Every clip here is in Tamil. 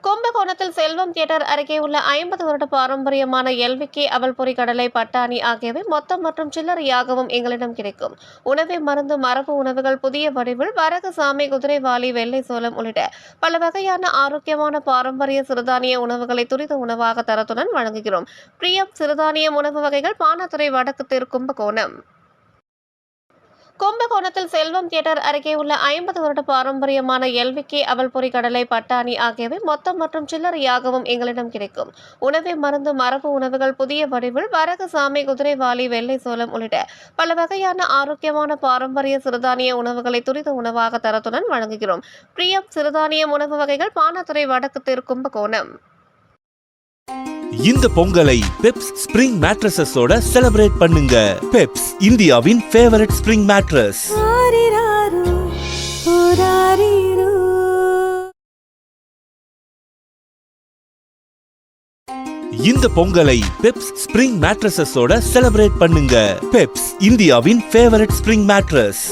கும்பகோணத்தில் செல்வம் தியேட்டர் அருகே உள்ள 50 வருட பாரம்பரியமான எல்விகே அவல்பொரி கடலை பட்டாணி ஆகியவை மொத்தம் மற்றும் சில்லறையாகவும் எங்களிடம் கிடைக்கும். உணவே மருந்து மரபு உணவுகள் புதிய வடிவில் வரகு சாமை குதிரைவாலி வெள்ளை சோளம் உள்ளிட்ட பல வகையான ஆரோக்கியமான பாரம்பரிய சிறுதானிய உணவுகளை துரித உணவாக தரத்துடன் வழங்குகிறோம். பிரியம் சிறுதானிய உணவு வகைகள் பானாத்துறை வடக்கு தெரு கும்பகோணம். கும்பகோணத்தில் செல்வம் தியேட்டர் அருகே உள்ள 50 வருட பாரம்பரியமான எல்விகே அவல்பொரி கடலை பட்டாணி ஆகியவை மொத்தம் மற்றும் சில்லறையாகவும் எங்களிடம் கிடைக்கும். உணவே மருந்து மரபு உணவுகள் புதிய வடிவில் வரகு சாமை குதிரைவாலி வெள்ளை சோளம் உள்ளிட்ட பல வகையான ஆரோக்கியமான பாரம்பரிய சிறுதானிய உணவுகளை துரித உணவாக தரத்துடன் வழங்குகிறோம். பிரியம் சிறுதானிய உணவு வகைகள் பானாத்துறை வடக்கு தெரு கும்பகோணம். இந்த பொங்கலை பெப்ஸ் ஸ்பிரிங் மேட்ரஸஸோட செலிப்ரேட் பண்ணுங்க. பெப்ஸ் இந்தியாவின் ஃபேவரட் ஸ்பிரிங் மேட்ரஸ். இந்த பொங்கலை பெப்ஸ் ஸ்பிரிங் மேட்ரஸஸோட செலிப்ரேட் பண்ணுங்க. பெப்ஸ் இந்தியாவின் ஃபேவரட் ஸ்பிரிங் மேட்ரஸ்.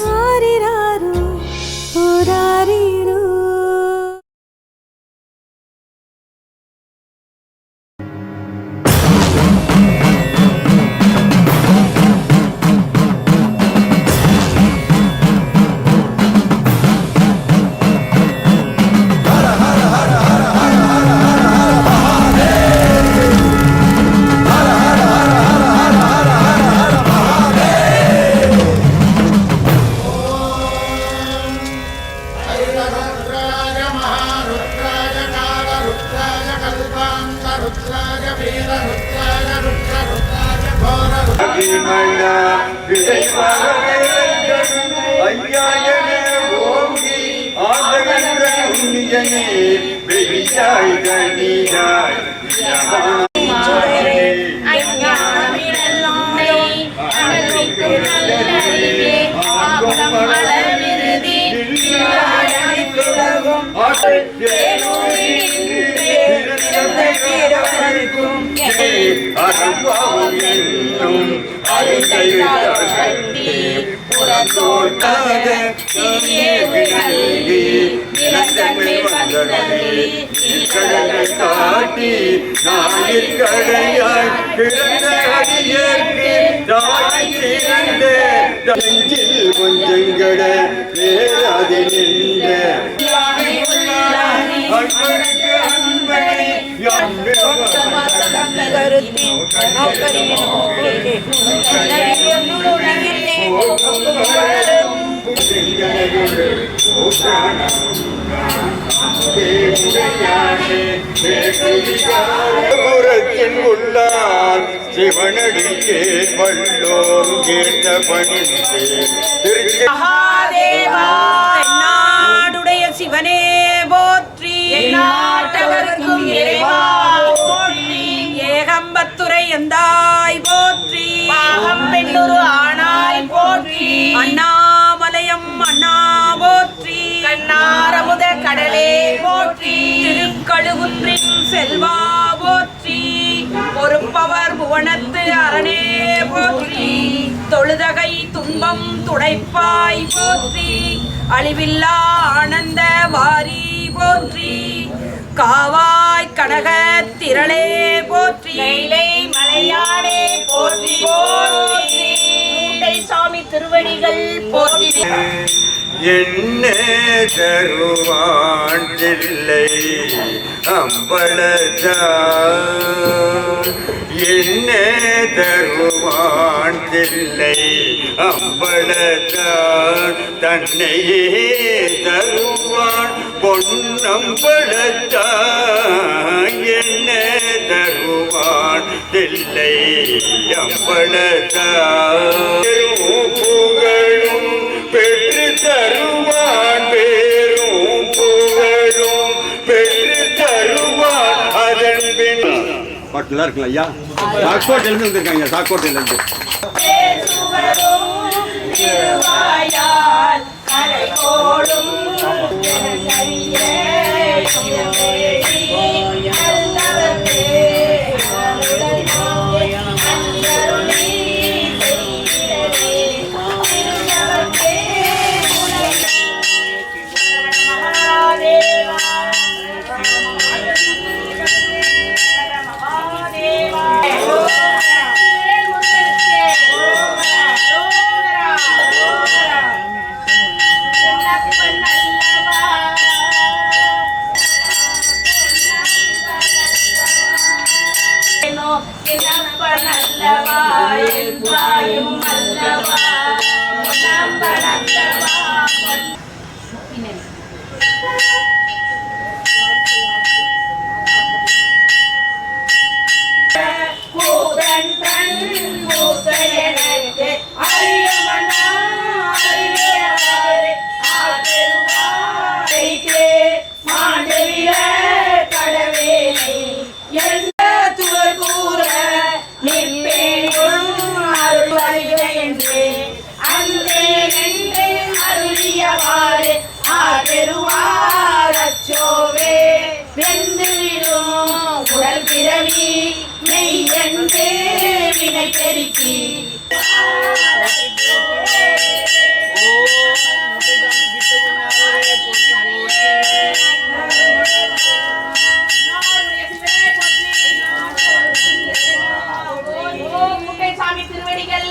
சிவனடிக்கே வல்லோம் கேட்ட பணிந்தே மகாதேவா நாடுடைய சிவனே போற்றி, நாட்டவர்க்கும் இறைவா போற்றி, ஏகம்பத்துரை எந்தாய் போற்றி, பெண்ணுரு ஆனாய் போற்றி, அண்ணாமலையம் அண்ணா போற்றி, கண்ணாரமுத கடலே போற்றி, திருக்கழுகுன்றின் செல்வா போற்றி, பொறுப்பவர் புவனத்து அரணே போற்றி, தொழுதகை துன்பம் துடைப்பாய் போற்றி, அழிவில்லா ஆனந்த வாரி போற்றி, காவாய் கனக திரளே போற்றி, மலையானே போற்றி போற்றி, சாமி திருவடிகள் போற்றி. என்ன தருவான் இல்லை அம்பலத்தான், என்ன தருவான் இல்லை அம்பலத்தான், தன்னையே தருவான் பொன்னம்பலத்தான், என்ன தருவான் இல்லை அம்பலத்தான், புகழும் பெற்று தருவான், பேரும் புகழும் பெற்று தருவான், அதன் பின் பாட்டுலாம் இருக்குல்ல ஐயா. சாக்கோட்டையிலிருந்து வந்திருக்காங்க, சாக்கோட்டையிலிருந்து. தேவினை பெருக்கி முட்டைசாமி திருவடிகள்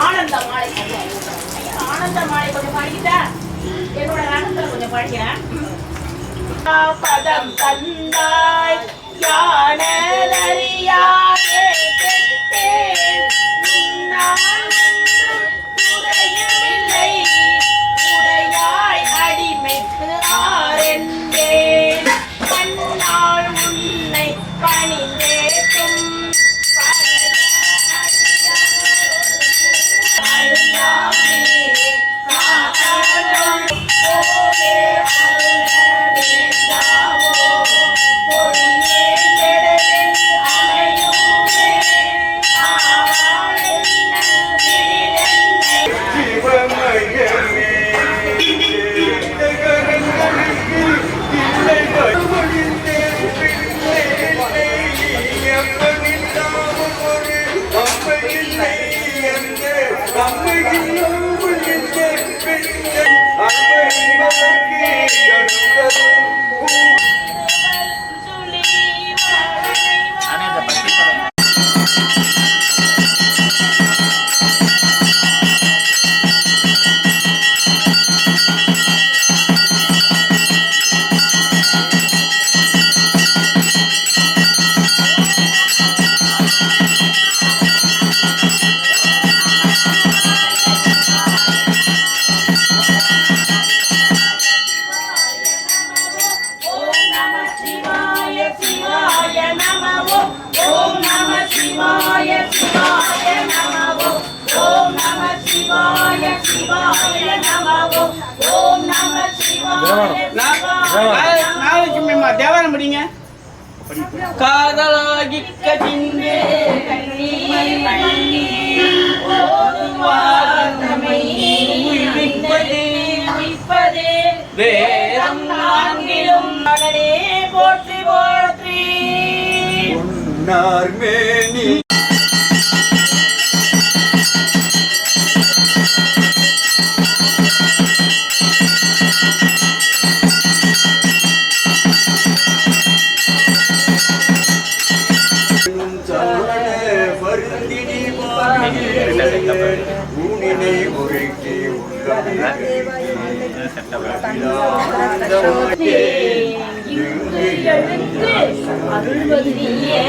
ஆனந்த மாலை ஆனந்த மாலை கொஞ்சம் பாடிக்கிட்டா என்னோட ராகத்துல கொஞ்சம் பாடிக்கிறேன் பதம் தந்தாய் யானறியாதே கெட்டேன் உன்னால் ஒன்றும் குறையுமில்லை உடையாய் அடிமைக்கு ஆரென்றேன் கண்ணால் உன்னை பணிந்தேற்றும் சிவமயமே கரங்களுக்கு இல்லை ஒழிந்தே பிள்ளை அம்மனில்லாமல் ஒரு அம்மையில்லை என்ற அம்மையில்லாமல் ஒழிந்தே பிள்ளை அம்மையினருக்கு கண்டதும் தேவாரம் படிங்க. காதலாகி கதிந்தே வேதம் நான்கிலும் போற்றி போற்றி நார்மேனி வருந்தினி ஊனினை உரைக்கி அருள்வது நீயே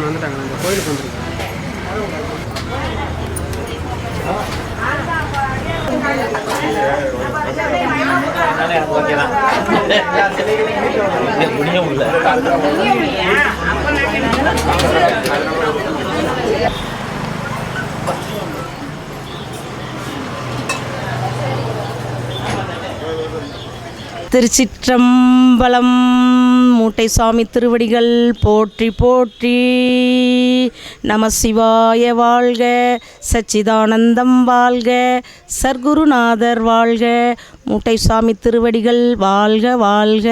வந்துட்டாங்க கோயிலுக்கு வந்துருக்காங்க. திருச்சிற்றம்பலம். மூட்டைசாமி திருவடிகள் போற்றி போற்றி. நம சிவாய வாழ்க, சச்சிதானந்தம் வாழ்க, சர்க்குருநாதர் வாழ்க, மூட்டைசாமி திருவடிகள் வாழ்க வாழ்க.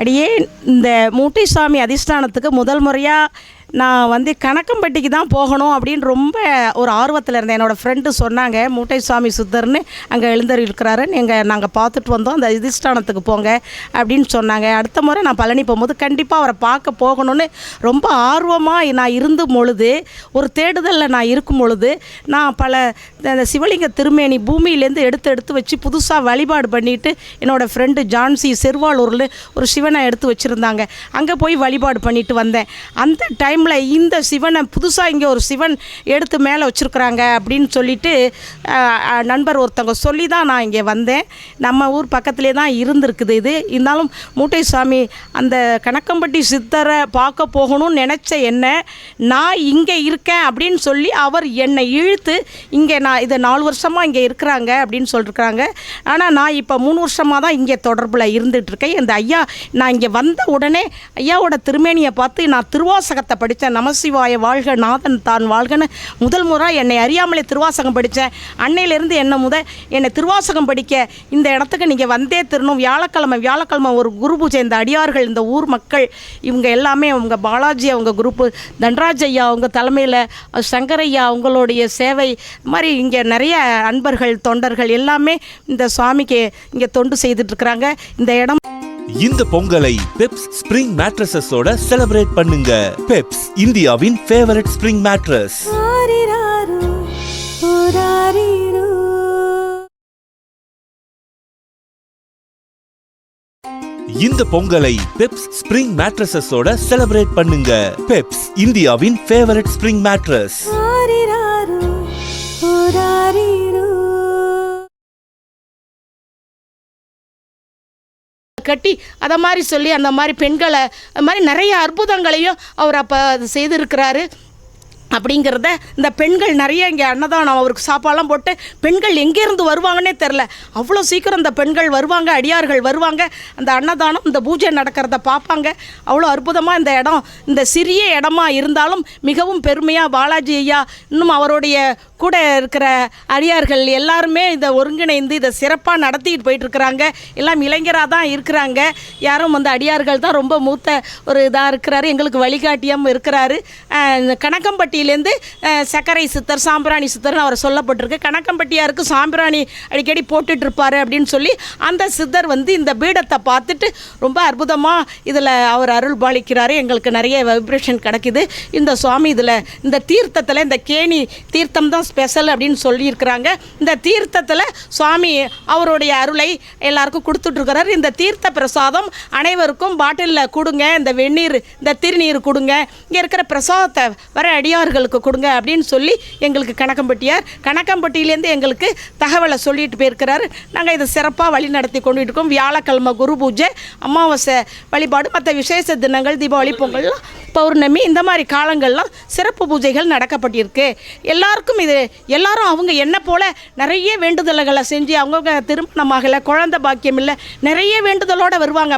அடியே இந்த மூட்டைசாமி அதிஷ்டானத்துக்கு முதல் முறையாக நான் கணக்கம்பட்டிக்கு தான் போகணும் அப்படின்னு ரொம்ப ஒரு ஆர்வத்தில் இருந்தேன். என்னோடய ஃப்ரெண்டு சொன்னாங்க, மூட்டைசாமி சுத்தர்னு அங்கே எழுந்தருளிருக்கிறாரு, நாங்கள் பார்த்துட்டு வந்தோம், அந்த அதிஷ்டானத்துக்கு போங்க அப்படின்னு சொன்னாங்க. அடுத்த முறை நான் பழனி போகும்போது கண்டிப்பாக அவரை பார்க்க போகணும்னு ரொம்ப ஆர்வமாக நான் இருந்த பொழுது, ஒரு தேடுதலில் நான் இருக்கும் பொழுது, நான் பல அந்த சிவலிங்க திருமேனி பூமியிலேருந்து எடுத்து வச்சு புதுசாக வழிபாடு பண்ணிவிட்டு, என்னோடய ஃப்ரெண்டு ஜான்சி செர்வாலூரில் ஒரு சிவனை எடுத்து வச்சுருந்தாங்க, அங்கே போய் வழிபாடு பண்ணிட்டு வந்தேன். அந்த டைம் டைமில் இந்த சிவனை புதுசாக இங்கே ஒரு சிவன் எடுத்து மேலே வச்சுருக்குறாங்க அப்படின்னு சொல்லிட்டு நண்பர் ஒருத்தவங்க சொல்லி தான் நான் இங்கே வந்தேன். நம்ம ஊர் பக்கத்துலேயே தான் இருந்திருக்குது இது. இருந்தாலும் மூட்டை சாமி அந்த கணக்கம்பட்டி சித்தரை பார்க்க போகணும்னு நினச்ச என்ன நான் இங்கே இருக்கேன் அப்படின்னு சொல்லி அவர் என்னை இழுத்து இங்கே நான் இதை 4 வருஷமாக இங்கே இருக்கிறாங்க அப்படின்னு சொல்லியிருக்கிறாங்க. ஆனால் நான் இப்போ 3 வருஷமாக தான் இங்கே தொடர்பில் இருந்துகிட்ருக்கேன். இந்த ஐயா நான் இங்கே வந்த உடனே ஐயாவோட திருமேனியை பார்த்து நான் திருவாசகத்தை படித்தேன். நமசிவாய வாழ்க நாதன் தான் வாழ்கன்னு முதல் முறை என்னை அறியாமலே திருவாசகம் படித்தேன். அன்னையிலேருந்து என்னை திருவாசகம் படிக்க இந்த இடத்துக்கு நீங்கள் வந்தே திருணும். வியாழக்கிழமை ஒரு குரு பூஜை. இந்த அடியார்கள், இந்த ஊர் மக்கள் இவங்க எல்லாமே அவங்க பாலாஜி அவங்க குரூப்பு, தன்ராஜ் ஐயா அவங்க தலைமையில், சங்கரையா அவங்களுடைய சேவை மாதிரி இங்கே நிறைய அன்பர்கள் தொண்டர்கள் எல்லாமே இந்த சுவாமிக்கு இங்கே தொண்டு செய்துட்ருக்குறாங்க. இந்த இடம் இந்த பொங்கலை பெப்ஸ் ஸ்பிரிங் மேட்ரஸஸோட செலிப்ரேட் பண்ணுங்க. பெப்ஸ் இந்தியாவின் ஃபேவரட் ஸ்பிரிங் மேட்ரஸ். இந்த பொங்கலை பெப்ஸ் ஸ்பிரிங் மேட்ரஸஸோட செலிப்ரேட் பண்ணுங்க. பெப்ஸ் இந்தியாவின் ஃபேவரட் ஸ்பிரிங் மேட்ரஸ். கட்டி அதை மாதிரி சொல்லி அந்த மாதிரி பெண்களை அது மாதிரி நிறைய அற்புதங்களையும் அவர் அப்போ செய்திருக்கிறாரு. அப்படிங்கிறத இந்த பெண்கள் நிறைய இங்கே அன்னதானம் அவருக்கு சாப்பாடெல்லாம் போட்டு பெண்கள் எங்கேருந்து வருவாங்கன்னே தெரில. அவ்வளோ சீக்கிரம் இந்த பெண்கள் வருவாங்க, அடியார்கள் வருவாங்க, அந்த அன்னதானம் இந்த பூஜை நடக்கிறத பார்ப்பாங்க. அவ்வளோ அற்புதமாக இந்த இடம், இந்த சிறிய இடமா இருந்தாலும் மிகவும் பெருமையாக பாலாஜி ஐயா இன்னும் அவருடைய கூட இருக்கிற அடியார்கள் எல்லாருமே இதை ஒருங்கிணைந்து இதை சிறப்பாக நடத்திட்டு போயிட்டுருக்குறாங்க. எல்லாம் இளைஞராக தான் இருக்கிறாங்க. யாரும் அந்த அடியார்கள் தான் ரொம்ப மூத்த ஒரு இதாக இருக்கிறாரு, எங்களுக்கு வழிகாட்டியம் இருக்கிறாரு. கணக்கம்பட்டியிலேருந்து சக்கரை சித்தர், சாம்பிராணி சித்தர்னு அவர் சொல்லப்பட்டிருக்கு. கணக்கம்பட்டியாருக்கு சாம்பிராணி அடிக்கடி போட்டுட்ருப்பார் அப்படின்னு சொல்லி அந்த சித்தர் இந்த பீடத்தை பார்த்துட்டு ரொம்ப அற்புதமாக இதில் அவர் அருள் பாலிக்கிறாரு. எங்களுக்கு நிறைய வைப்ரேஷன் கிடைக்குது. இந்த சுவாமி இதில் இந்த தீர்த்தத்தில் இந்த கேணி தீர்த்தம் தான் ஸ்பெஷல் அப்படின்னு சொல்லியிருக்கிறாங்க. இந்த தீர்த்தத்தில் சுவாமி அவருடைய அருளை எல்லாருக்கும் கொடுத்துட்ருக்கிறார். இந்த தீர்த்த பிரசாதம் அனைவருக்கும் பாட்டிலில் கொடுங்க, இந்த வெந்நீர் இந்த திருநீர் கொடுங்க, இங்கே இருக்கிற பிரசாதத்தை வர அடியார்களுக்கு கொடுங்க அப்படின்னு சொல்லி எங்களுக்கு கணக்கம்பட்டியிலேருந்து எங்களுக்கு தகவலை சொல்லிட்டு போயிருக்கிறாரு. நாங்கள் இதை சிறப்பாக வழி நடத்தி கொண்டு இருக்கோம். வியாழக்கிழமை குரு பூஜை, அமாவாசை வழிபாடு, மற்ற விசேஷ தினங்கள், தீபாவளி, பொங்கல்லாம், பௌர்ணமி, இந்த மாதிரி காலங்கள்லாம் சிறப்பு பூஜைகள் நடக்கப்பட்டிருக்கு. எல்லாருக்கும் இது எல்லாரும் அவங்க என்ன போல் நிறைய வேண்டுதல்களை செஞ்சு அவங்க திருமணமாகலை, குழந்தை பாக்கியம் இல்லை, நிறைய வேண்டுதலோடு வருவாங்க.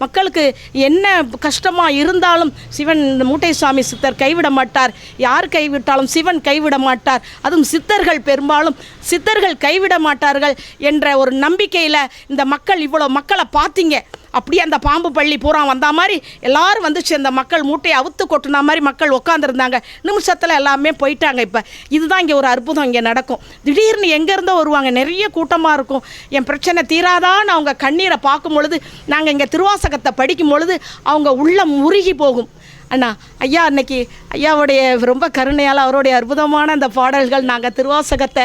மக்களுக்கு என்ன கஷ்டமாக இருந்தாலும் சிவன் மூட்டை சுவாமி சித்தர் கைவிட மாட்டார். யார் கைவிட்டாலும் சிவன் கைவிட மாட்டார். அதுவும் சித்தர்கள் பெரும்பாலும் சித்தர்கள் கைவிட மாட்டார்கள் என்ற ஒரு நம்பிக்கையில் இந்த மக்கள் இவ்வளோ மக்களை பார்த்தீங்க. அப்படியே அந்த பாம்பு பள்ளி பூரா வந்த மாதிரி எல்லாரும் வந்துச்சு. அந்த மக்கள் மூட்டையை அவுத்து கொட்டின மாதிரி மக்கள் உட்காந்துருந்தாங்க. நிமிஷத்தில் எல்லாமே போயிட்டாங்க. இப்போ இதுதான் இங்கே ஒரு அற்புதம் இங்கே நடக்கும். திடீர்னு எங்கேருந்தோ வருவாங்க, நிறைய கூட்டமாக இருக்கும். என் பிரச்சனை தீராதான்னு அவங்க கண்ணீரை பார்க்கும் பொழுது, நாங்கள் இங்கே திருவாசகத்தை படிக்கும் பொழுது அவங்க உள்ளம் உருகி போகும். அண்ணா ஐயா அன்னைக்கு ஐயாவுடைய ரொம்ப கருணையால் அவருடைய அற்புதமான அந்த பாடல்கள், நாங்கள் திருவாசகத்தை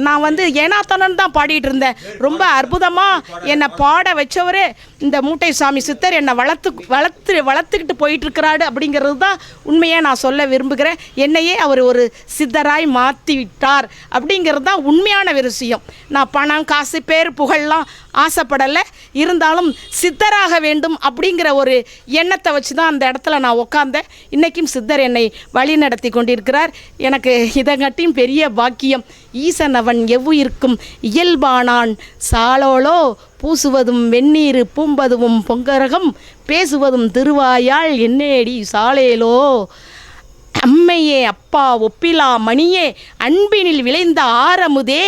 நான் ஏனாத்தனன்னு தான் பாடிட்டு இருந்தேன். ரொம்ப அற்புதமாக என்னை பாட வச்சவரே இந்த மூட்டை சாமி சித்தர் என்னை வளர்த்துக்கிட்டு போயிட்டுருக்கிறாரு அப்படிங்கிறது தான் உண்மையாக நான் சொல்ல விரும்புகிறேன். என்னையே அவர் ஒரு சித்தராய் மாற்றி விட்டார் அப்படிங்கிறது தான் உண்மையான விஷயம். நான் பணம், காசு, பேர், புகழெலாம் ஆசைப்படலை. இருந்தாலும் சித்தராக வேண்டும் அப்படிங்கிற ஒரு எண்ணத்தை வச்சு தான் அந்த இடத்துல நான் உட்காந்தேன். இன்றைக்கும் சித்தர் என்னை வழி நடத்தி கொண்டிருக்கிறார். எனக்கு இதங்கட்டியும் பெரிய பாக்கியம். ஈசன் அவன் எவ்வுயிர்க்கும் இயல்பானான் சாலோலோ பூசுவதும் வெந்நீர் பூம்பதுவும் பொங்கரகம் பேசுவதும் திருவாயால் என்னேடி சாலேலோ. அம்மையே அப்பா ஒப்பிலா மணியே அன்பினில் விளைந்த ஆரமுதே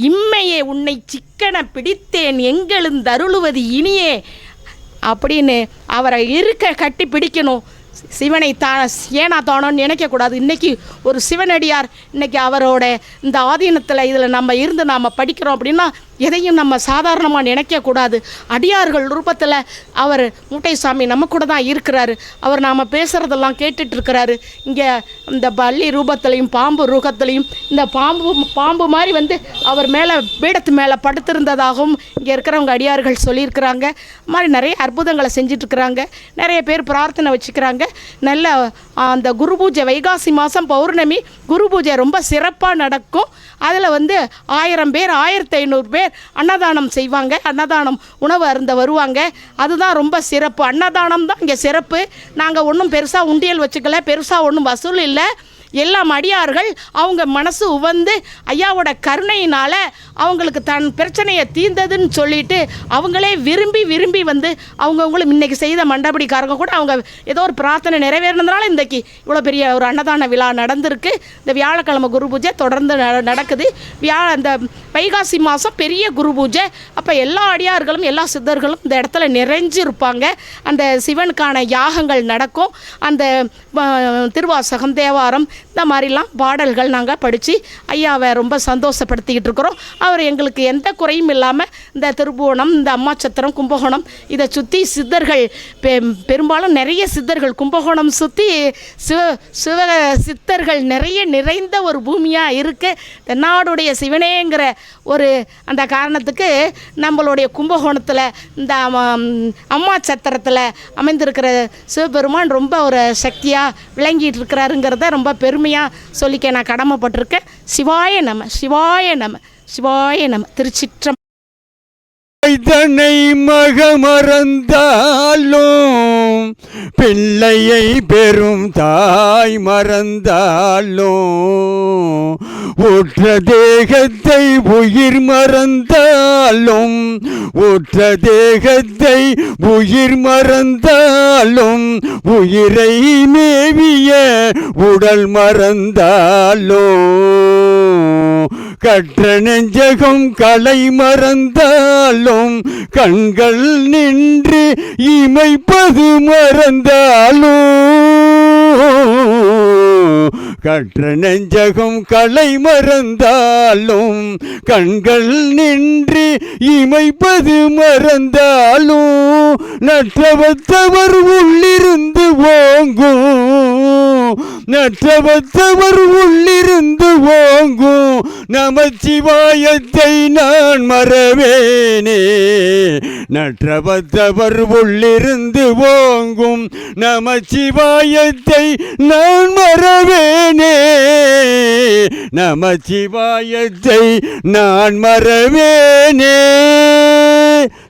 இம்மையே உன்னை சிக்கன பிடித்தேன் எங்களுந்தருளுவது இனியே அப்படின்னு அவரை கட்டி பிடிக்கணும். சிவனை ஏனா தானோன்னு நினைக்கக்கூடாது. இன்றைக்கி ஒரு சிவனடியார் இன்றைக்கி அவரோட இந்த ஆதீனத்தில் இதில் நம்ம இருந்து நாம் படிக்கிறோம் அப்படின்னா எதையும் நம்ம சாதாரணமாக நினைக்கக்கூடாது. அடியார்கள் ரூபத்தில் அவர் மூட்டைசாமி நம்ம கூட தான் இருக்கிறாரு. அவர் நாம் பேசுகிறதெல்லாம் கேட்டுட்ருக்கிறாரு. இங்கே இந்த பள்ளி ரூபத்திலையும் பாம்பு ரூபத்திலையும் இந்த பாம்பு மாதிரி வந்து அவர் மேலே பீடத்து மேலே படுத்திருந்ததாகவும் இங்கே இருக்கிறவங்க அடியார்கள் சொல்லியிருக்கிறாங்க. இது மாதிரி நிறைய அற்புதங்களை செஞ்சிட்ருக்கிறாங்க. நிறைய பேர் பிரார்த்தனை வச்சுக்கிறாங்க. நல்ல அந்த குரு பூஜை வைகாசி மாதம் பௌர்ணமி குரு பூஜை ரொம்ப சிறப்பாக நடக்கும். அதில் வந்து 1000 பேர் 1500 பேர் அன்னதானம் செய்வாங்க. அன்னதானம் உணவு அருந்த வருவாங்க. அதுதான் ரொம்ப சிறப்பு. அன்னதானம் தான் இங்கே சிறப்பு. நாங்கள் ஒன்றும் பெருசாக உண்டியல் வச்சுக்கல, பெருசாக ஒன்றும் வசூல் இல்லை. எல்லாம் அடியார்கள் அவங்க மனசு உவந்து ஐயாவோட கருணையினால் அவங்களுக்கு தன் பிரச்சனையை தீர்ந்ததுன்னு சொல்லிட்டு அவங்களே விரும்பி வந்து அவங்கவுங்களும் இன்றைக்கி செய்த மண்டபடிக்காரங்க கூட அவங்க ஏதோ ஒரு பிரார்த்தனை நிறைவேறினதுனால இன்றைக்கி இவ்வளோ பெரிய ஒரு அன்னதான விழா நடந்திருக்கு. இந்த வியாழக்கிழமை குரு பூஜை தொடர்ந்து நடக்குது. அந்த வைகாசி மாதம் பெரிய குரு பூஜை. அப்போ எல்லா அடியார்களும் எல்லா சித்தர்களும் இந்த இடத்துல நிறைஞ்சிருப்பாங்க. அந்த சிவனுக்கான யாகங்கள் நடக்கும். அந்த திருவாசகம் தேவாரம் இந்த மாதிரிலாம் பாடல்கள் நாங்கள் படித்து ஐயாவை ரொம்ப சந்தோஷப்படுத்திக்கிட்டு இருக்கிறோம். அவர் எங்களுக்கு எந்த குறையும் இல்லாமல் இந்த திருப்புவனம், இந்த அம்மாச்சத்திரம், கும்பகோணம் இதை சுற்றி சித்தர்கள் பெரும்பாலும் நிறைய சித்தர்கள் கும்பகோணம் சுற்றி சிவ சித்தர்கள் நிறைந்த ஒரு பூமியாக இருக்குது. தென்னாடுடைய சிவனேங்கிற ஒரு அந்த காரணத்துக்கு நம்மளுடைய கும்பகோணத்தில் இந்த அம்மாச்சத்திரத்தில் அமைந்திருக்கிற சிவபெருமான் ரொம்ப ஒரு சக்தியாக விளங்கிட்டு இருக்கிறாருங்கிறத ரொம்ப பெருமையாக சொல்லிக்க நான் கடமைப்பட்டிருக்கேன். சிவாய நம, சிவாய நம, சிவாய நம. திருச்சிற்றம் இதனை மறந்தாலும் பிள்ளையை பெறும் தாய் மறந்தாலும் உற்ற தேகத்தை உயிர் மறந்தாலும் உற்ற தேகத்தை உயிர் மறந்தாலும் உயிரை மேவிய உடல் மறந்தாலும் கற்ற நெஞ்சகம் கலை மறந்தாலும் கண்கள் நின்று இமைப்பது மறந்தாலும் கற்ற நெஞ்சகம் கலை மறந்தாலும் கண்கள் நின்று இமைப்பது மறந்தாலும் நற்றவத்தவர் உள்ளிருந்து ஓங்கும் நற்றவத்தவர் உள்ளிருந்து ஓங்கும் நமச்சிவாயத்தை நான் மறவேனே நற்றவத்தவர் உள்ளிருந்து ஓங்கும் நமச்சிவாயத்தை நான் மறவேனே நமச்சிவாயத்தை நான் மறவேனே.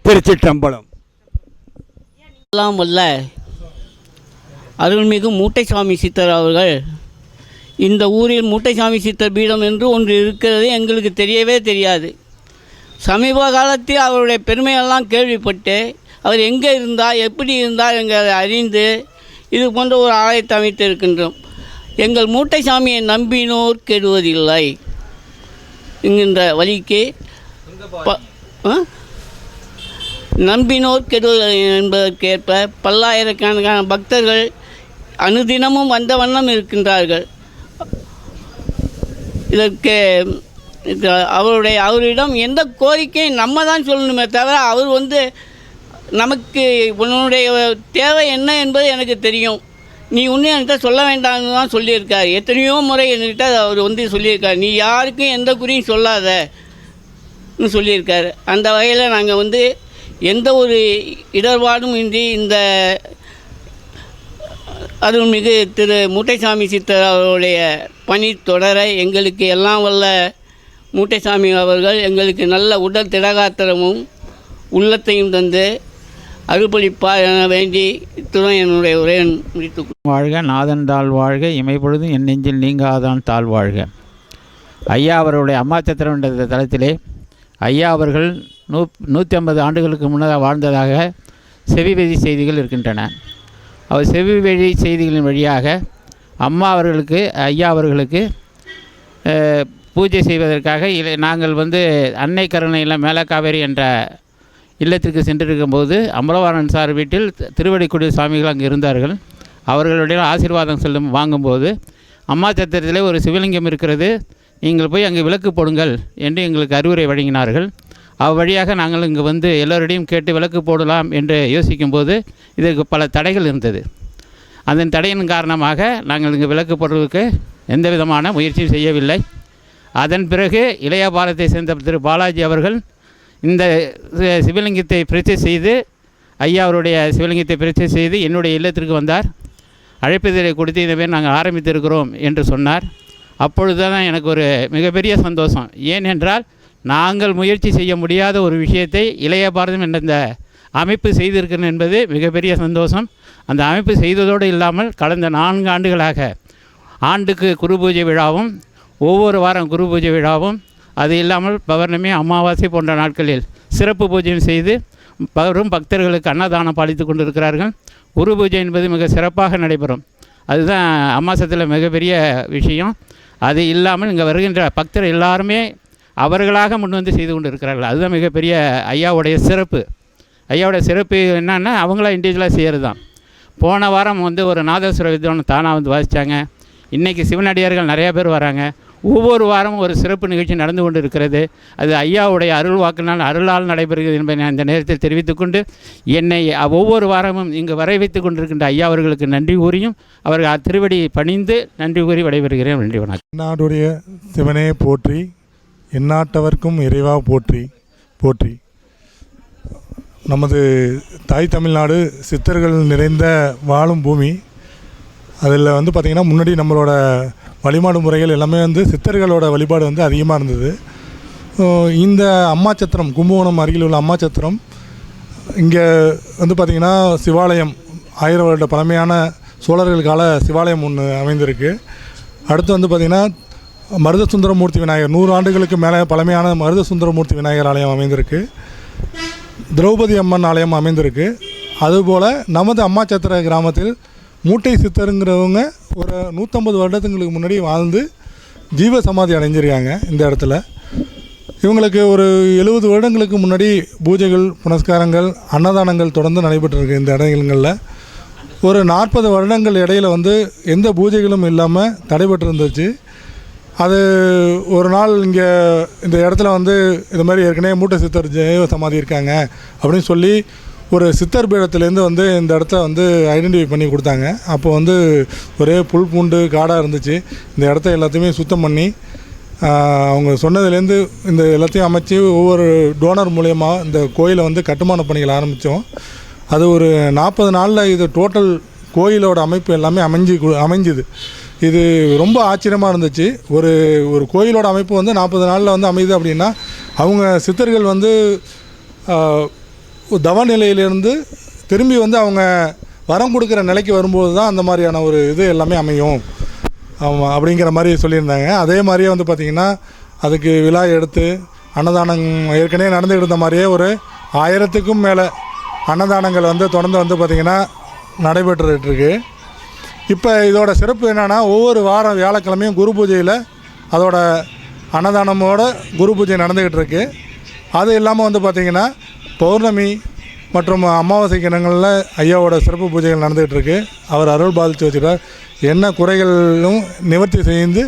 திருச்சிற்றம்பலம். எல்லாம் வல்ல அருள்மிகு மூட்டைசாமி சித்தர் அவர்கள் இந்த ஊரில் மூட்டைசாமி சித்தர் பீடம் என்று ஒன்று இருக்கிறது எங்களுக்கு தெரியவே தெரியாது. சமீப காலத்தில் அவருடைய பெருமையெல்லாம் கேள்விப்பட்டு அவர் எங்கே இருந்தார் எப்படி இருந்தார் எங்களை அறிந்து இது போன்ற ஒரு ஆலயத்தை அமைத்து இருக்கின்றோம். எங்கள் மூட்டைசாமியை நம்பினோர் கெடுவதில்லை என்கின்ற வழிக்கு நம்பினோர் கெடுவதில்லை என்பதற்கேற்ப பல்லாயிரக்கணக்கான பக்தர்கள் அனுதினமும் வந்த வண்ணம் இருக்கின்றார்கள். இதற்கு அவரிடம் எந்த கோரிக்கையும் நம்ம தான் சொல்லணுமே தவிர அவர் நமக்கு உன்னுடைய தேவை என்ன என்பது எனக்கு தெரியும், நீ ஒன்றும் என்கிட்ட சொல்ல வேண்டாம்னு தான் சொல்லியிருக்கார். எத்தனையோ முறை என்கிட்ட அவர் சொல்லியிருக்கார், நீ யாருக்கும் எந்த குறியும் சொல்லாதன்னு சொல்லியிருக்கார். அந்த வகையில் நாங்கள் எந்த ஒரு இடர்பாடும் இன்றி இந்த அருள்மிகு திரு மூட்டைசாமி சித்தர் அவருடைய பணி தொடர எங்களுக்கு எல்லாம் வல்ல மூட்டைசாமி அவர்கள் எங்களுக்கு நல்ல உடல் திடகாத்திரமும் உள்ளத்தையும் தந்து அருள்பளிப்பார் என வேண்டி இத்துடன் என்னுடைய உரையை முடித்து வாழ்க நாதன் தாழ் வாழ்க இமைப்பொழுதும் என் நெஞ்சில் நீங்காதான் தாழ் வாழ்க. ஐயா அவர்களுடைய அம்மாச்சத்திரம் என்ற தளத்திலே ஐயா அவர்கள் 150 ஆண்டுகளுக்கு முன்னதாக வாழ்ந்ததாக செவிவெளி செய்திகள் இருக்கின்றன. அவர் செவிவெளி செய்திகளின் வழியாக அம்மா அவர்களுக்கு ஐயா அவர்களுக்கு பூஜை செய்வதற்காக நாங்கள் அன்னை கருணையில் மேலக்காவேரி என்ற இல்லத்திற்கு சென்றிருக்கும்போது அம்பலவாணன் சார் வீட்டில் திருவடிக்குடி சுவாமிகள் அங்கே இருந்தார்கள். அவர்களுடைய ஆசீர்வாதம் வாங்கும்போது அம்மா சத்திரத்தில் ஒரு சிவலிங்கம் இருக்கிறது, நீங்கள் போய் அங்கே விளக்கு போடுங்கள் என்று எங்களுக்கு அறிவுரை வழங்கினார்கள். அவ்வழியாக நாங்கள் இங்கு வந்து எல்லோரிடையும் கேட்டு விலக்கு போடலாம் என்று யோசிக்கும்போது இதற்கு பல தடைகள் இருந்தது. அதன் தடையின் காரணமாக நாங்கள் இங்கு விலக்கு போடுறதுக்கு எந்த விதமான முயற்சியும் செய்யவில்லை. அதன் பிறகு இளையாபாலத்தை சேர்ந்த திரு பாலாஜி அவர்கள் இந்த சிவலிங்கத்தை பிரச்சனை செய்து, ஐயா அவருடைய சிவலிங்கத்தை பிரச்சனை செய்து என்னுடைய இல்லத்திற்கு வந்தார். அழைப்பிதழை கொடுத்து இந்த மாதிரி நாங்கள் ஆரம்பித்திருக்கிறோம் என்று சொன்னார். அப்பொழுது தான் எனக்கு ஒரு மிகப்பெரிய சந்தோஷம். ஏனென்றால் நாங்கள் முயற்சி செய்ய முடியாத ஒரு விஷயத்தை இளைய பாரதம் என்ற இந்த அமைப்பு செய்திருக்கிறது என்பது மிகப்பெரிய சந்தோஷம். அந்த அமைப்பு செய்ததோடு இல்லாமல் கடந்த 4 ஆண்டுகளாக ஆண்டுக்கு குரு பூஜை விழாவும், ஒவ்வொரு வாரம் குரு பூஜை விழாவும், அது இல்லாமல் பௌர்ணமி, அமாவாசை போன்ற நாட்களில் சிறப்பு பூஜையும் செய்து வரும் பக்தர்களுக்கு அன்னதானம் பாலித்து கொண்டிருக்கிறார்கள். குரு பூஜை என்பது மிக சிறப்பாக நடைபெறும். அதுதான் அமாசத்தில் மிகப்பெரிய விஷயம். அது இல்லாமல் இங்கே வருகின்ற பக்தர் எல்லாருமே அவர்களாக முன் வந்து செய்து கொண்டு இருக்கிறார்கள். அதுதான் மிகப்பெரிய ஐயாவுடைய சிறப்பு. ஐயாவுடைய சிறப்பு என்னன்னா, அவங்களா இண்டிவிஜுவலாக செய்கிறது தான். போன வாரம் வந்து ஒரு நாதஸ்வர வித்வான் தானாக வந்து வாசித்தாங்க. இன்றைக்கி சிவனடியார்கள் நிறையா பேர் வராங்க. ஒவ்வொரு வாரமும் ஒரு சிறப்பு நிகழ்ச்சி நடந்து கொண்டு இருக்கிறது. அது ஐயாவுடைய அருள் வாக்கினால் அருளால் நடைபெறுகிறது என்பதை நான் இந்த நேரத்தில் தெரிவித்துக்கொண்டு, என்னை ஒவ்வொரு வாரமும் இங்கு வர வைத்து கொண்டிருக்கின்ற ஐயா அவர்களுக்கு நன்றி கூறியும் அவர்கள் திருவடி பணிந்து நன்றி கூறி விடைபெறுகிறேன். நன்றி, வணக்கம். எந்நாடுடைய சிவனே போற்றி, எந்நாட்டவர்க்கும் இறைவா போற்றி போற்றி. நமது தாய் தமிழ்நாடு சித்தர்கள் நிறைந்த வாழும் பூமி. அதில் வந்து பார்த்திங்கன்னா முன்னாடி நம்மளோட வழிபாடு முறைகள் எல்லாமே வந்து சித்தர்களோட வழிபாடு வந்து அதிகமாக இருந்தது. இந்த அம்மாச்சத்திரம், கும்பகோணம் அருகில் உள்ள அம்மாச்சத்திரம், இங்கே வந்து பார்த்திங்கன்னா சிவாலயம் 1000 வருட பழமையான சோழர்கள் கால சிவாலயம் ஒன்று அமைந்திருக்கு. அடுத்து வந்து பார்த்திங்கன்னா மருதசுந்தரமூர்த்தி விநாயகர், 100 ஆண்டுகளுக்கு மேலே பழமையான மருதசுந்தரமூர்த்தி விநாயகர் ஆலயம் அமைந்திருக்கு. திரௌபதி அம்மன் ஆலயம் அமைந்திருக்கு. அதுபோல் நமது அம்மாச்சத்திர கிராமத்தில் மூட்டை சித்தருங்கிறவங்க ஒரு 150 வருடத்துங்களுக்கு முன்னாடி வாழ்ந்து ஜீவ சமாதி அடைஞ்சிருக்காங்க. இந்த இடத்துல இவங்களுக்கு ஒரு 70 வருடங்களுக்கு முன்னாடி பூஜைகள், புனஸ்காரங்கள், அன்னதானங்கள் தொடர்ந்து நடைபெற்றிருக்கு. இந்த இடங்களில் ஒரு 40 வருடங்கள் இடையில் வந்து எந்த பூஜைகளும் இல்லாமல் தடைபெற்றிருந்துச்சு. அது ஒரு நாள் இங்கே இந்த இடத்துல வந்து இது மாதிரி ஏற்கனவே மூட்டை சித்தர் ஜீவ சமாதி இருக்காங்க அப்படின்னு சொல்லி ஒரு சித்தர் பீடத்துலேருந்து வந்து இந்த இடத்த வந்து ஐடென்டிஃபை பண்ணி கொடுத்தாங்க. அப்போ வந்து ஒரே புல் பூண்டு காடாக இருந்துச்சு. இந்த இடத்த எல்லாத்தையுமே சுத்தம் பண்ணி அவங்க சொன்னதுலேருந்து இந்த எல்லாத்தையும் அமைச்சு ஒவ்வொரு டோனர் மூலயமா இந்த கோயிலை வந்து கட்டுமான பணிகள் ஆரம்பித்தோம். அது ஒரு 40 நாளில் இது டோட்டல் கோயிலோட அமைப்பு எல்லாமே அமைஞ்சுது. இது ரொம்ப ஆச்சரியமாக இருந்துச்சு. ஒரு கோயிலோட அமைப்பு வந்து 40 நாளில் வந்து அமையுது அப்படின்னா, அவங்க சித்தர்கள் வந்து தவநிலையிலேருந்து திரும்பி வந்து அவங்க வரம் கொடுக்குற நிலைக்கு வரும்போது தான் அந்த மாதிரியான ஒரு இது எல்லாமே அமையும் அப்படிங்கிற மாதிரி சொல்லியிருந்தாங்க. அதே மாதிரியே வந்து பார்த்திங்கன்னா அதுக்கு விழா எடுத்து அன்னதானம் ஏற்கனவே நடந்துகிட்டு இருந்த மாதிரியே ஒரு 1000க்கும் மேலே அன்னதானங்கள் வந்து தொடர்ந்து வந்து பார்த்திங்கன்னா நடைபெற்றுருக்கு. இப்போ இதோட சிறப்பு என்னென்னா, ஒவ்வொரு வாரம் வியாழக்கிழமையும் குரு பூஜையில் அதோட அன்னதானமோட குரு பூஜை நடந்துக்கிட்டு இருக்குது. அது இல்லாமல் வந்து பார்த்திங்கன்னா பௌர்ணமி மற்றும் அமாவாசை கிணங்களில் ஐயாவோட சிறப்பு பூஜைகள் நடந்துகிட்டு இருக்கு. அவர் அருள் பாதித்து வச்சுட்டார். என்ன குறைகளும் நிவர்த்தி செய்து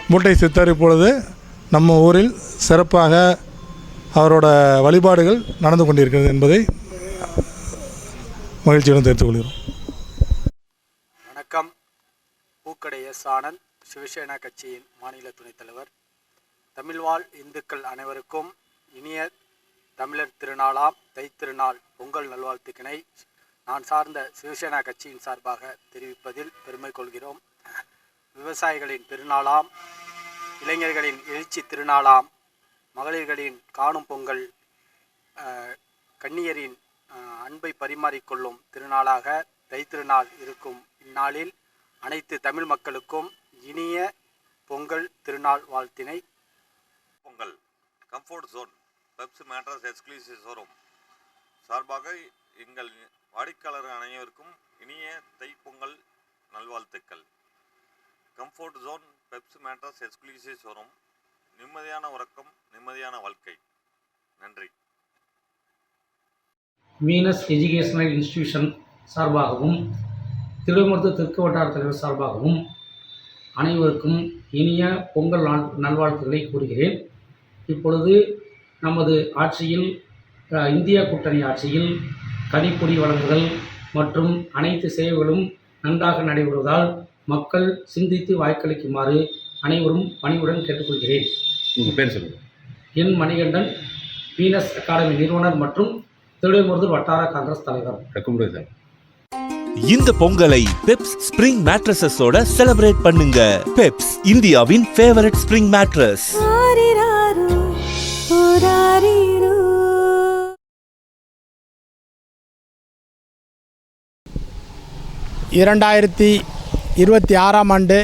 மூட்டை சித்தர் இப்பொழுது நம்ம ஊரில் சிறப்பாக அவரோட வழிபாடுகள் நடந்து கொண்டிருக்கிறது என்பதை மகிழ்ச்சியுடன் தெரிவித்துக் கொள்கிறோம். வணக்கம். பூக்கடை எஸ். ஆனந்த், சிவசேனா கட்சியின் மாநில துணைத் தலைவர். தமிழ்வாழ் இந்துக்கள் அனைவருக்கும் இனிய தமிழர் திருநாளாம் தைத்திருநாள் பொங்கல் நல்வாழ்த்துக்களை நான் சார்ந்த சிவசேனா கட்சியின் சார்பாக தெரிவிப்பதில் பெருமை கொள்கிறோம். விவசாயிகளின் திருநாளாம், இளைஞர்களின் எழுச்சி திருநாளாம், மகளிர்களின் காணும் பொங்கல், கன்னியரின் அன்பை பரிமாறிக்கொள்ளும் திருநாளாக தைத்திருநாள் இருக்கும் இந்நாளில் அனைத்து தமிழ் மக்களுக்கும் இனிய பொங்கல் திருநாள் வாழ்த்தினை. Pongal comfort zone Peps mattress exclusive showroom சார்பாக எங்கள் வாடிக்கையாளர் அனைவருக்கும் இனிய தைப்பொங்கல் நல்வாழ்த்துக்கள். Comfort zone Peps mattress exclusive showroom, நிம்மதியான உறக்கம், நிம்மதியான வாழ்க்கை. நன்றி. வீனஸ் எஜுகேஷனல் இன்ஸ்டிடியூஷன் சார்பாகவும் திருவிமருத்து தெற்கு வட்டார தலைவர் சார்பாகவும் அனைவருக்கும் இனிய பொங்கல் நல்வாழ்த்துக்களை கூறுகிறேன். இப்பொழுது நமது ஆட்சியில் இந்தியா கூட்டணி ஆட்சியில் கனிப்பொடி வழங்குதல் மற்றும் அனைத்து சேவைகளும் நன்றாக நடைபெறுவதால் மக்கள் சிந்தித்து வாக்களிக்குமாறு அனைவரும் பணிவுடன் கேட்டுக்கொள்கிறேன். உங்கள் பேர் சொல்லுங்கள். என் மணிகண்டன், வீனஸ் அகாடமி நிறுவனர் மற்றும் திருவிடைமருதூர் வட்டார காங்கிரஸ் தலைவர். இந்த பொங்கலை பெப்ஸ் ஸ்பிரிங் மேட்ரஸஸோட செலிப்ரேட் பண்ணுங்க. பெப்ஸ் இந்தியாவின் ஃபேவரட் ஸ்பிரிங் மேட்ரஸ். 2026ஆம் ஆண்டு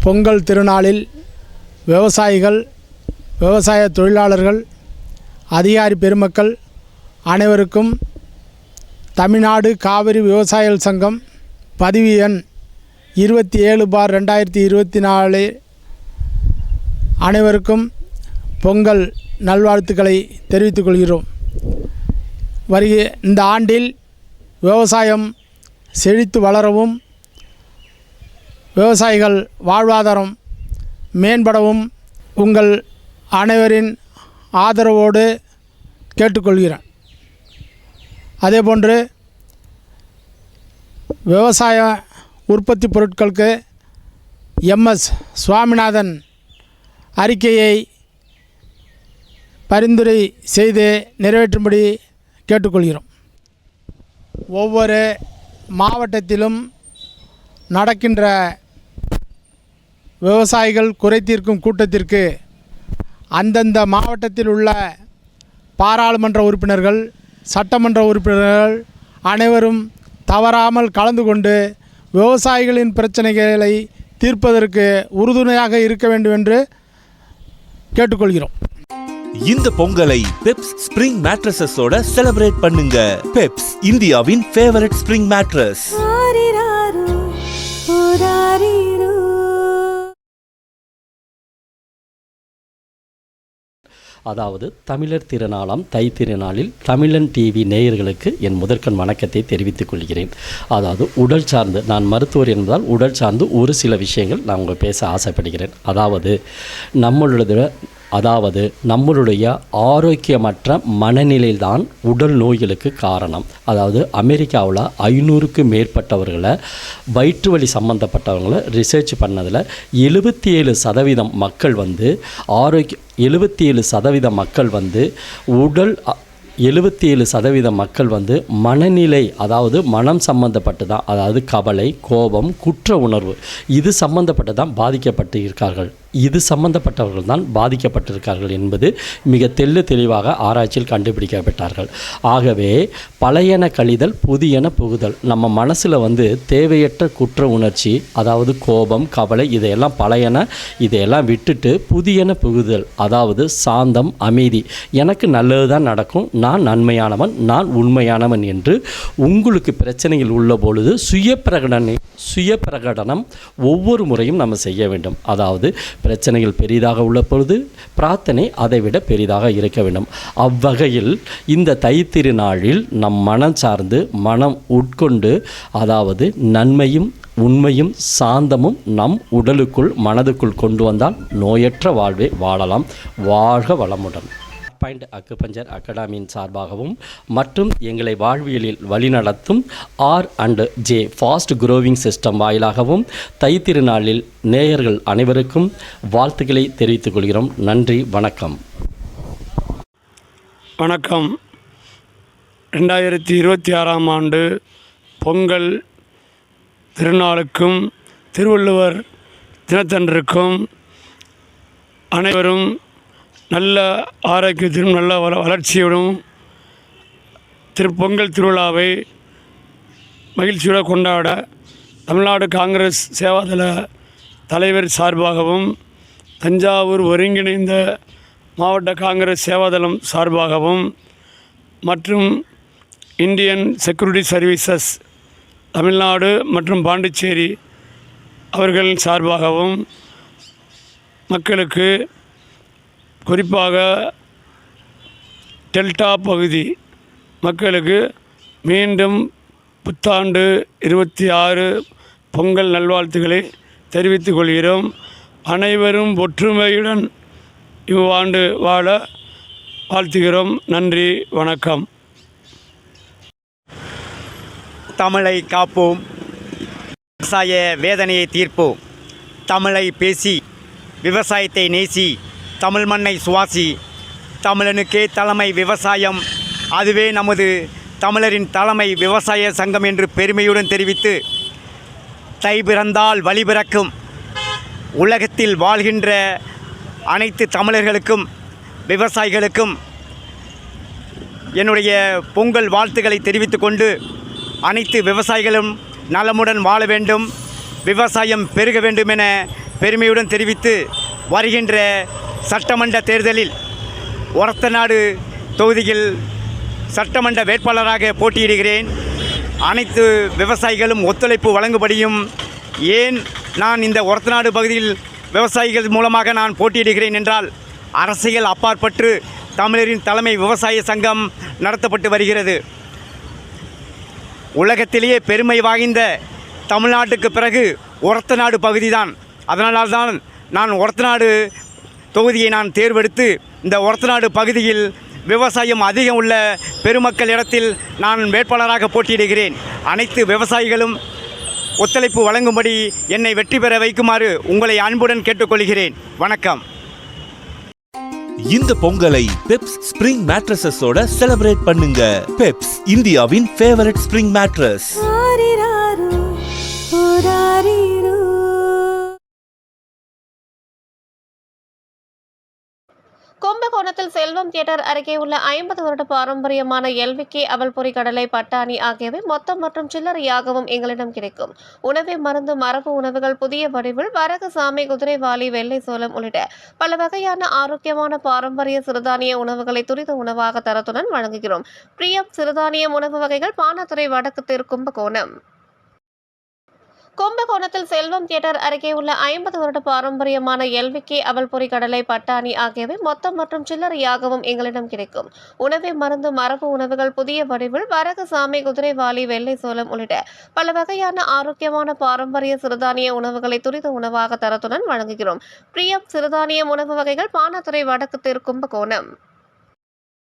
பொங்கல் திருநாளில் விவசாயிகள், விவசாய தொழிலாளர்கள், அதிகாரி பெருமக்கள் அனைவருக்கும் தமிழ்நாடு காவிரி விவசாயிகள் சங்கம் பதிவு எண் 27/2024 அனைவருக்கும் பொங்கல் நல்வாழ்த்துக்களை தெரிவித்துக் கொள்கிறோம். இந்த ஆண்டில் விவசாயம் செழித்து வளரவும், விவசாயிகள் வாழ்வாதாரம் மேம்படவும் உங்கள் அனைவரின் ஆதரவோடு கேட்டுக்கொள்கிறேன். அதேபோன்று விவசாய உற்பத்தி பொருட்களுக்கு MS சுவாமிநாதன் அறிக்கையை பரிந்துரை செய்து நிறைவேற்றும்படி கேட்டுக்கொள்கிறோம். ஒவ்வொரு மாவட்டத்திலும் நடக்கின்ற விவசாயிகள் குறை தீர்க்கும் கூட்டத்திற்கு அந்தந்த மாவட்டத்தில் உள்ள பாராளுமன்ற உறுப்பினர்கள், சட்டமன்ற உறுப்பினர்கள் அனைவரும் தவறாமல் கலந்து கொண்டு விவசாயிகளின் பிரச்சனைகளை தீர்ப்பதற்கு உறுதுணையாக இருக்க வேண்டும் என்று கேட்டுக்கொள்கிறோம். இந்த பொங்கலை பெப்ஸ் ஸ்பிரிங் மேட்ரஸஸோட செலிப்ரேட் பண்ணுங்க. பெப்ஸ் இந்தியாவின் ஃபேவரட் ஸ்பிரிங் மேட்ரஸ். அதாவது தமிழர் திருநாளாம் தை திருநாளில் தமிழன் டிவி நேயர்களுக்கு என் முதற்கண் வணக்கத்தை தெரிவித்துக் கொள்கிறேன். அதாவது உடல் சார்ந்து, நான் மருத்துவர் என்பதால் உடல் சார்ந்து ஒரு சில விஷயங்கள் நான் உங்கள் பேச ஆசைப்படுகிறேன். நம்மளுடைய ஆரோக்கியமற்ற மனநிலைதான் உடல் நோய்களுக்கு காரணம். அதாவது அமெரிக்காவில் 500க்கும் மேற்பட்டவர்களை வயிற்று வலி சம்மந்தப்பட்டவங்களை ரிசர்ச் பண்ணதில் 77% மக்கள் வந்து 77% மக்கள் வந்து 77% மக்கள் வந்து மனநிலை, அதாவது மனம் சம்பந்தப்பட்டு தான், அதாவது கவலை, கோபம், குற்ற உணர்வு, இது சம்பந்தப்பட்டு தான் சம்பந்தப்பட்டவர்கள் தான் பாதிக்கப்பட்டிருக்கார்கள் என்பது மிக தெளிவாக ஆராய்ச்சியில் கண்டுபிடிக்கப்பட்டார்கள். ஆகவே பழையன கழிதல் புதியன புகுதல். நம்ம மனசில் வந்து தேவையற்ற குற்ற உணர்ச்சி, அதாவது கோபம், கவலை, இதையெல்லாம் விட்டுட்டு புதியன புகுதல், அதாவது சாந்தம், அமைதி, எனக்கு நல்லது தான் நடக்கும், நான் நன்மையானவன், நான் உண்மையானவன் என்று உங்களுக்கு பிரச்சனைகள் உள்ள பொழுது சுய பிரகடனம் ஒவ்வொரு முறையும் நம்ம செய்ய வேண்டும். அதாவது பிரச்சனைகள் பெரிதாக உள்ள பொழுது பிரார்த்தனை அதை விட பெரிதாக இருக்க வேண்டும். அவ்வகையில் இந்த தை திருநாளில் நம் மனம் சார்ந்து, மனம் உட்கொண்டு, அதாவது நன்மையும் உண்மையும் சாந்தமும் நம் உடலுக்குள் மனதுக்குள் கொண்டு வந்தால் நோயற்ற வாழ்வை வாழலாம். வாழ்க வளமுடன். பாயிண்ட் அக்குபஞ்சர் அகாடமியின் சார்பாகவும் மற்றும் எங்களை வாழ்வியலில் வழிநடத்தும் R&J ஃபாஸ்ட் குரோவிங் சிஸ்டம் வாயிலாகவும் தை திருநாளில் நேயர்கள் அனைவருக்கும் வாழ்த்துக்களை தெரிவித்துக் கொள்கிறோம். நன்றி, வணக்கம். வணக்கம். 2026ஆம் ஆண்டு பொங்கல் திருநாளுக்கும் திருவள்ளுவர் தினத்தன்றுக்கும் அனைவரும் நல்ல ஆரோக்கியத்திலும் நல்ல வளர்ச்சியோடும் பொங்கல் திருவிழாவை மகிழ்ச்சியோடு கொண்டாட தமிழ்நாடு காங்கிரஸ் சேவாதள தலைவர் சார்பாகவும், தஞ்சாவூர் ஒருங்கிணைந்த மாவட்ட காங்கிரஸ் சேவாதளம் சார்பாகவும் மற்றும் இந்தியன் செக்யூரிட்டி சர்வீசஸ் தமிழ்நாடு மற்றும் பாண்டிச்சேரி அவர்கள் சார்பாகவும் மக்களுக்கு, குறிப்பாக டெல்டா பகுதி மக்களுக்கு மீண்டும் புத்தாண்டு 26 பொங்கல் நல்வாழ்த்துக்களை தெரிவித்துக் கொள்கிறோம். அனைவரும் ஒற்றுமையுடன் இவ்வாண்டு வாழ வாழ்த்துகிறோம். நன்றி, வணக்கம். தமிழை காப்போம், விவசாய வேதனையை தீர்ப்போம். தமிழை பேசி விவசாயத்தை நேசி, தமிழ் மண்ணை சுவாசி. தமிழனுக்கே தலைமை விவசாயம், அதுவே நமது தமிழரின் தலைமை விவசாய சங்கம் என்று பெருமையுடன் தெரிவித்து, தை பிறந்தால் வழி பிறக்கும். உலகத்தில் வாழ்கின்ற அனைத்து தமிழர்களுக்கும் விவசாயிகளுக்கும் என்னுடைய பொங்கல் வாழ்த்துக்களை தெரிவித்து கொண்டு, அனைத்து விவசாயிகளும் நலமுடன் வாழ வேண்டும், விவசாயம் பெருக வேண்டும் என பெருமையுடன் தெரிவித்து, வருகின்ற சட்டமன்ற தேர்தலில் ஒரத்தநாடு தொகுதியில் சட்டமன்ற வேட்பாளராக போட்டியிடுகிறேன். அனைத்து விவசாயிகளும் ஒத்துழைப்பு வழங்கும்படியும், ஏன் நான் இந்த ஒரத்தநாடு பகுதியில் விவசாயிகள் மூலமாக நான் போட்டியிடுகிறேன் என்றால், அரசியல் அப்பாற்பட்டு தமிழரின் தலைமை விவசாய சங்கம் நடத்தப்பட்டு வருகிறது. உலகத்திலேயே பெருமை வாய்ந்த தமிழ்நாட்டுக்கு பிறகு ஒரத்தநாடு பகுதி தான். அதனால்தான் நான் ஒரத்தநாடு தொகுதியை நான் தேர்வெடுத்து இந்த ஒரத்தநாடு பகுதியில் விவசாயம் அதிகம் உள்ள பெருமக்கள் இடத்தில் நான் வேட்பாளராக போட்டியிடுகிறேன். அனைத்து விவசாயிகளும் ஒத்துழைப்பு வழங்கும்படி என்னை வெற்றி பெற வைக்குமாறு உங்களை அன்புடன் கேட்டுக்கொள்கிறேன். வணக்கம். இந்த பொங்கலை பெப்ஸ் ஸ்பிரிங் மேட்ரஸஸோட செலிப்ரேட் பண்ணுங்க. பெப்ஸ், இந்தியாவின் ஃபேவரட் ஸ்பிரிங் மேட்ரஸ். கும்பகோணத்தில் செல்வம் தியேட்டர் அருகே உள்ள 50 வருட பாரம்பரியமான எல்விகே அவல்பொரி கடலை பட்டாணி ஆகியவை மொத்தம் மற்றும் சில்லறையாகவும் எங்களிடம் கிடைக்கும். உணவே மருந்து மரபு உணவுகள் புதிய வடிவில் வரகு, சாமை, குதிரைவாலி, வெள்ளை சோளம் உள்ளிட்ட பல வகையான ஆரோக்கியமான பாரம்பரிய சிறுதானிய உணவுகளை துரித உணவாக தரத்துடன் வழங்குகிறோம். பிரியம் சிறுதானிய உணவு வகைகள், பானாத்துறை, வடக்கு தெரு, கும்பகோணம். கும்பகோணத்தில் செல்வம் தியேட்டர் அருகே உள்ள 50 வருட பாரம்பரியமான எல்விகே அவல்பொரி கடலை பட்டாணி ஆகியவை மொத்தம் மற்றும் சில்லறையாகவும் எங்களிடம் கிடைக்கும். உணவே மருந்து மரபு உணவுகள் புதிய வடிவில் வரகு, சாமை, குதிரைவாலி, வெள்ளை சோளம் உள்ளிட்ட பல வகையான ஆரோக்கியமான பாரம்பரிய சிறுதானிய உணவுகளை துரித உணவாக தரத்துடன் வழங்குகிறோம். பிரியம் சிறுதானிய உணவு வகைகள், பானாத்துறை, வடக்கு தெரு, கும்பகோணம்.